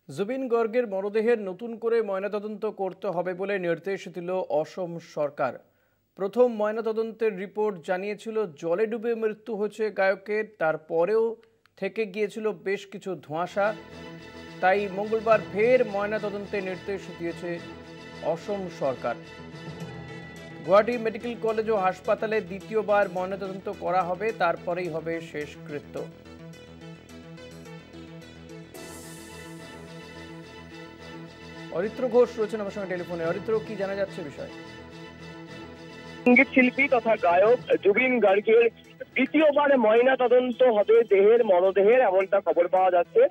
জুবিন গর্গের মরদেহের নতুন করে ময়নাতদন্ত করতে হবে বলে নির্দেশ দিল অসম সরকার। প্রথম ময়নাতদন্তের রিপোর্ট জানিয়েছিল জলে ডুবে মৃত্যু হয়েছে গায়কের, তারপরেও থেকে গিয়েছিল বেশ কিছু ধোঁয়াশা। তাই মঙ্গলবার ফের ময়নাতদন্তের নির্দেশ দিয়েছে অসম সরকার। গুয়াহাটি মেডিকেল কলেজ ও হাসপাতালে দ্বিতীয়বার ময়নাতদন্ত করা হবে, তারপরেই হবে শেষকৃত্য। অরিত্র ঘোষ রয়েছেন আমার সঙ্গে টেলিফোনে। অরিত্র, কি জানা যাচ্ছে বিষয়? সঙ্গীত শিল্পী তথা গায়ক জুবিন গার্গের দ্বিতীয়বার ময়না তদন্ত হবে মরদেহের, এমনটা খবর পাওয়া যাচ্ছে।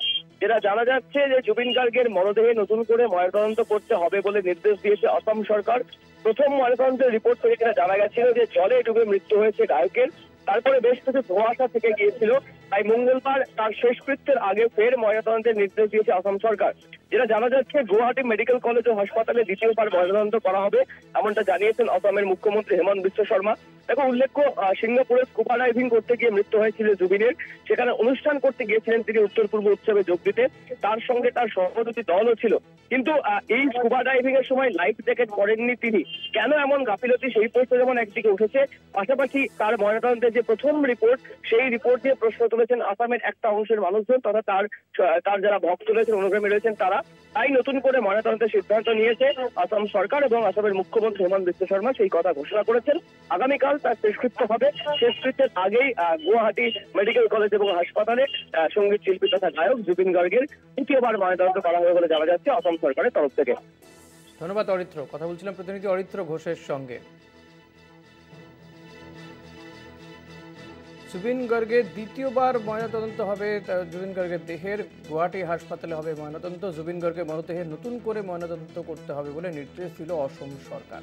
যেটা জানা যাচ্ছে যে জুবিন গার্গের মরদেহে নতুন করে ময়নাতদন্ত করতে হবে বলে নির্দেশ দিয়েছে অসম সরকার। প্রথম ময়নাতদন্তের রিপোর্ট থেকে যেটা জানা গেছিল যে জলে ডুবে মৃত্যু হয়েছে গায়কের, তারপরে বেশ কিছু ধোঁয়াশা থেকে গিয়েছিল। তাই মঙ্গলবার তার শেষকৃত্যের আগে ফের ময়নাতদন্তের নির্দেশ দিয়েছে অসম সরকার। যেটা জানা যাচ্ছে গুয়াহাটি মেডিকেল কলেজ ও হাসপাতালে দ্বিতীয়বার ময়নাতদন্ত করা হবে, এমনটা জানিয়েছেন অসমের মুখ্যমন্ত্রী হেমন্ত বিশ্ব শর্মা। দেখো, উল্লেখ্য, সিঙ্গাপুরে স্কুবা ডাইভিং করতে গিয়ে মৃত্যু হয়েছিল জুবিনের। সেখানে অনুষ্ঠান করতে গিয়েছিলেন তিনি উত্তর পূর্ব উৎসবে যোগ দিতে। তার সঙ্গে তার সহযোগী দলও ছিল। কিন্তু এই স্কুবা ডাইভিং এর সময় লাইফ জ্যাকেট পরেননি তিনি। কেন এমন গাফিলতি, সেই প্রশ্ন যেমন একদিকে উঠেছে, পাশাপাশি তার ময়নাতদন্তের যে প্রথম রিপোর্ট, সেই রিপোর্ট নিয়ে প্রশ্ন তুলেছেন আসামের একটা অংশের মানুষজন তথা তার যারা ভক্ত রয়েছেন, অনুগামী রয়েছেন তারা। তাই নতুন করে ময়নাতদন্তের সিদ্ধান্ত নিয়েছে আসাম সরকার এবং আসামের মুখ্যমন্ত্রী হেমন্ত বিশ্ব শর্মা সেই কথা ঘোষণা করেছেন। আগামীকাল তার শেষকৃত্য হবে। শেষকৃত্যের আগেই গুয়াহাটি মেডিকেল কলেজ এবং হাসপাতালে সঙ্গীত শিল্পী তথা গায়ক জুবিন গার্গের দ্বিতীয়বার ময়নাতদন্ত করা হবে বলে জানা যাচ্ছে অসম সরকারের তরফ থেকে। ধন্যবাদ অরিত্র। কথা বলছিলাম প্রতিনিধি অরিত্র ঘোষের সঙ্গে। জুবিন গার্গের দ্বিতীয়বার ময়নাতদন্ত হবে, জুবিন গার্গের দেহের গুয়াহাটি হাসপাতালে হবে ময়নাতদন্ত। জুবিন গার্গের মরদেহের নতুন করে ময়নাতদন্ত করতে হবে বলে নির্দেশ দিল অসম সরকার।